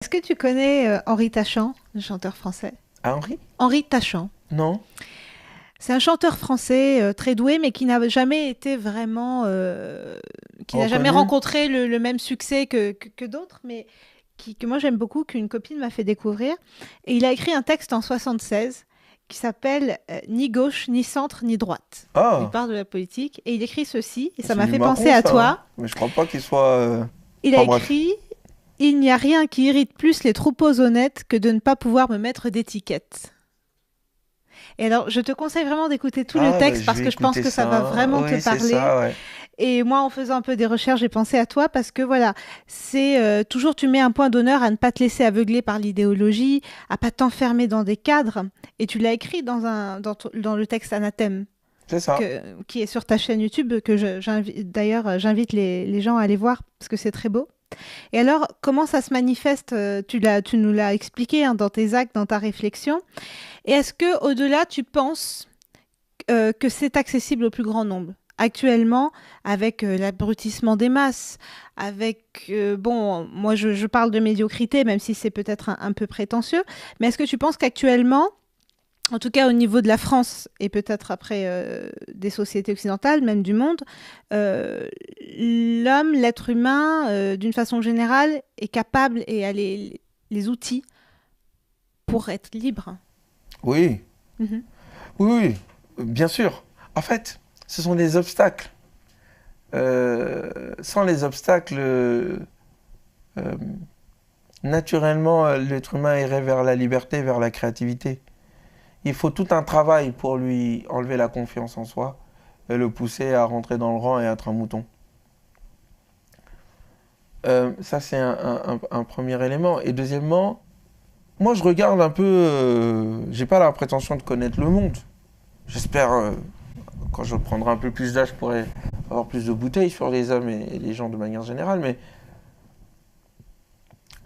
Est-ce que tu connais Henri Tachant, le chanteur français? Ah, Henri? Henri Tachant. Non? C'est un chanteur français très doué, mais qui n'a jamais été vraiment, qui n'a jamais Reconnu? rencontré le même succès que d'autres, mais que moi j'aime beaucoup, qu'une copine m'a fait découvrir. Et il a écrit un texte en 76 qui s'appelle Ni gauche, ni centre, ni droite. Il Ah, parle de la politique et il écrit ceci, et ça c'est m'a du fait penser Macron, à ça, hein. toi. Mais je crois pas qu'il soit... Il a Enfin bref. écrit: Il n'y a rien qui irrite plus les troupeaux honnêtes que de ne pas pouvoir me mettre d'étiquette. Et alors, je te conseille vraiment d'écouter tout le Ah, bah, texte je parce vais que je pense écouter que ça va ça. vraiment te Oui, c'est parler. ça, ouais. Et moi, en faisant un peu des recherches, j'ai pensé à toi parce que voilà, c'est toujours tu mets un point d'honneur à ne pas te laisser aveugler par l'idéologie, à pas t'enfermer dans des cadres. Et tu l'as écrit dans le texte Anathème C'est ça. qui est sur ta chaîne YouTube que d'ailleurs j'invite les gens à aller voir parce que c'est très beau. Et alors, comment ça se manifeste tu nous l'as expliqué hein, dans tes actes, dans ta réflexion. Et est-ce que au-delà, tu penses que c'est accessible au plus grand nombre? Actuellement, avec l'abrutissement des masses, avec, bon, moi je parle de médiocrité, même si c'est peut-être un peu prétentieux, mais est-ce que tu penses qu'actuellement, en tout cas au niveau de la France et peut-être après des sociétés occidentales, même du monde, euh, l'homme, l'être humain, d'une façon générale, est capable et a les outils pour être libre? Oui. Mhm. Oui, oui. Bien sûr. En fait, ce sont des obstacles. Sans les obstacles, naturellement, l'être humain irait vers la liberté, vers la créativité. Il faut tout un travail pour lui enlever la confiance en soi et le pousser à rentrer dans le rang et être un mouton. Ça, c'est un premier élément. Et deuxièmement, moi, je regarde un peu. J'ai pas la prétention de connaître le monde. J'espère, quand je prendrai un peu plus d'âge, je pourrai avoir plus de bouteilles sur les hommes et les gens de manière générale. Mais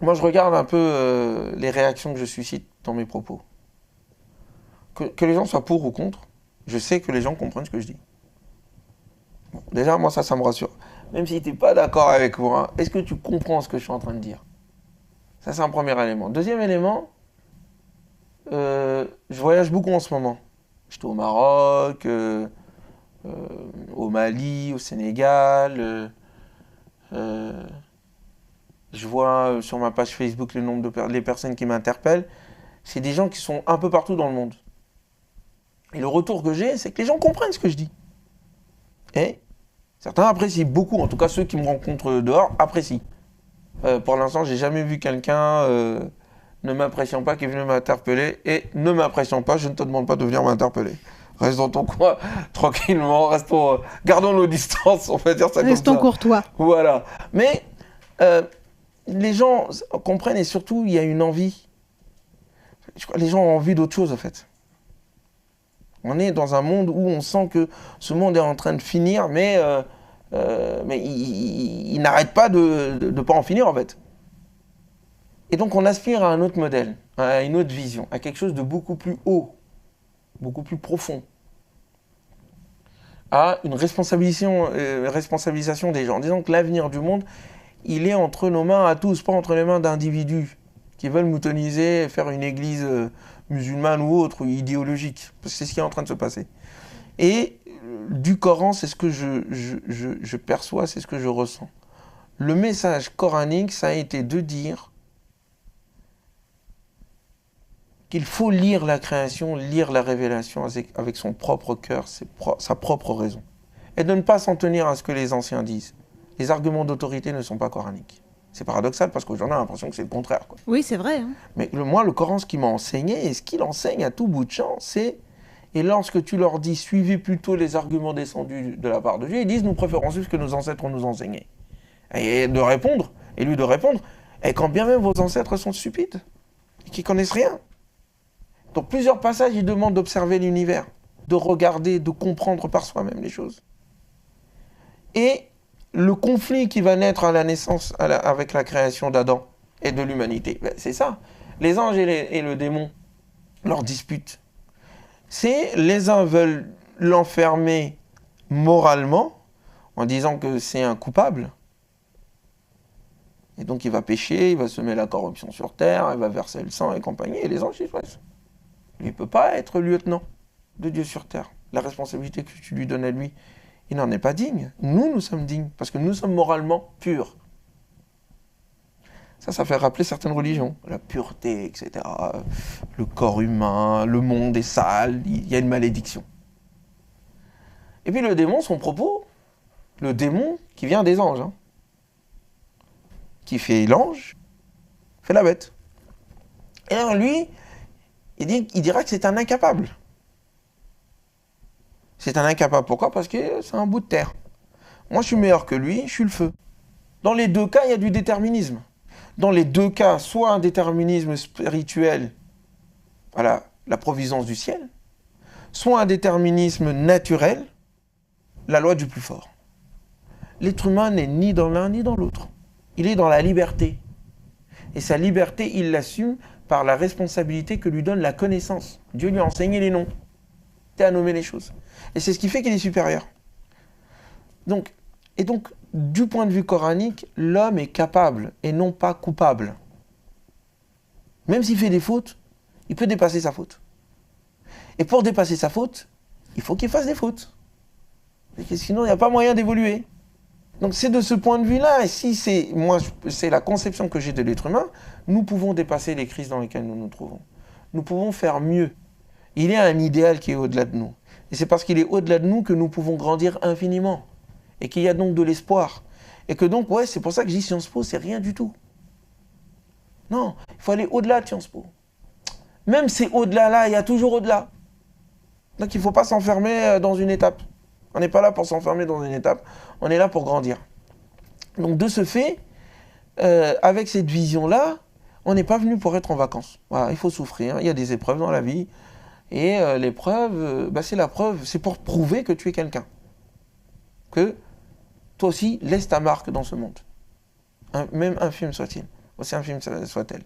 moi, je regarde un peu les réactions que je suscite dans mes propos. Que les gens soient pour ou contre, je sais que les gens comprennent ce que je dis. Bon, déjà, moi, ça me rassure. Même si tu n'es pas d'accord avec moi, est-ce que tu comprends ce que je suis en train de dire? Ça, c'est un premier élément. Deuxième élément, je voyage beaucoup en ce moment. J'étais au Maroc, euh, au Mali, au Sénégal. Euh, je vois sur ma page Facebook le nombre les personnes qui m'interpellent. C'est des gens qui sont un peu partout dans le monde. Et le retour que j'ai, c'est que les gens comprennent ce que je dis. Et certains apprécient beaucoup, en tout cas ceux qui me rencontrent dehors apprécient. Pour l'instant, j'ai jamais vu quelqu'un ne m'appréciant pas qui est venu m'interpeller. Et ne m'appréciant pas, je ne te demande pas de venir m'interpeller. Reste dans ton coin, tranquillement, restons, gardons nos distances, on va dire ça comme Restons ça. courtois. Voilà. Mais euh, les gens comprennent et surtout, il y a une envie. Je crois que les gens ont envie d'autre chose, en fait. On est dans un monde où on sent que ce monde est en train de finir, mais il n'arrête pas de ne pas en finir, en fait. Et donc, on aspire à un autre modèle, à une autre vision, à quelque chose de beaucoup plus haut, beaucoup plus profond, à une responsabilisation des gens. Disons que l'avenir du monde, il est entre nos mains à tous, pas entre les mains d'individus qui veulent moutoniser, faire une église musulmane ou autre, ou idéologique. Parce que c'est ce qui est en train de se passer. Et du Coran, c'est ce que je perçois, c'est ce que je ressens. Le message coranique, ça a été de dire qu'il faut lire la création, lire la révélation avec son propre cœur, sa propre raison. Et de ne pas s'en tenir à ce que les anciens disent. Les arguments d'autorité ne sont pas coraniques. C'est paradoxal parce qu'aujourd'hui on a l'impression que c'est le contraire, quoi. Oui, c'est vrai, hein. Mais moi, le Coran, ce qu'il m'a enseigné, et ce qu'il enseigne à tout bout de champ, c'est... Et lorsque tu leur dis, suivez plutôt les arguments descendus de la part de Dieu, ils disent, nous préférons suivre ce que nos ancêtres nous ont enseigné. Et de répondre, et lui de répondre, et quand bien même vos ancêtres sont stupides, et qui connaissent rien. Dans plusieurs passages, il demande d'observer l'univers, de regarder, de comprendre par soi-même les choses. Et le conflit qui va naître à la naissance, avec la création d'Adam et de l'humanité, ben, c'est ça. Les anges et le démon, leur dispute. C'est les uns veulent l'enfermer moralement, en disant que c'est un coupable, Et donc il va pécher, il va semer la corruption sur terre, il va verser le sang et compagnie, et les anges ils choisissent. Il ne peut pas être lieutenant de Dieu sur terre. La responsabilité que tu lui donnes à lui, il n'en est pas digne. Nous sommes dignes, parce que nous sommes moralement purs. Ça fait rappeler certaines religions. La pureté, etc. Le corps humain, le monde est sale, il y a une malédiction. Et puis le démon, son propos, le démon qui vient des anges, qui fait l'ange, fait la bête. Et alors lui, il dira que c'est un incapable. C'est un incapable. Pourquoi? Parce que c'est un bout de terre. Moi, je suis meilleur que lui, je suis le feu. Dans les deux cas, il y a du déterminisme. Dans les deux cas, soit un déterminisme spirituel, voilà, la providence du ciel, soit un déterminisme naturel, la loi du plus fort. L'être humain n'est ni dans l'un ni dans l'autre. Il est dans la liberté. Et sa liberté, il l'assume par la responsabilité que lui donne la connaissance. Dieu lui a enseigné les noms. Il a nommé les choses. Et c'est ce qui fait qu'il est supérieur. Donc, du point de vue coranique, l'homme est capable et non pas coupable. Même s'il fait des fautes, il peut dépasser sa faute. Et pour dépasser sa faute, il faut qu'il fasse des fautes. Parce que sinon, il n'y a pas moyen d'évoluer. Donc c'est de ce point de vue-là, et si c'est la conception que j'ai de l'être humain, nous pouvons dépasser les crises dans lesquelles nous nous trouvons. Nous pouvons faire mieux. Il y a un idéal qui est au-delà de nous. Et c'est parce qu'il est au-delà de nous que nous pouvons grandir infiniment. Et qu'il y a donc de l'espoir. Et que donc, c'est pour ça que je dis Sciences Po, c'est rien du tout. Non, il faut aller au-delà de Sciences Po. Même c'est au-delà là, il y a toujours au-delà. Donc il ne faut pas s'enfermer dans une étape. On n'est pas là pour s'enfermer dans une étape, on est là pour grandir. Donc de ce fait, avec cette vision-là, on n'est pas venu pour être en vacances. Voilà, il faut souffrir, il y a des épreuves dans la vie. Et l'épreuve, c'est la preuve, c'est pour prouver que tu es quelqu'un. Que toi aussi, laisse ta marque dans ce monde. Même infime soit-il, aussi infime soit-elle.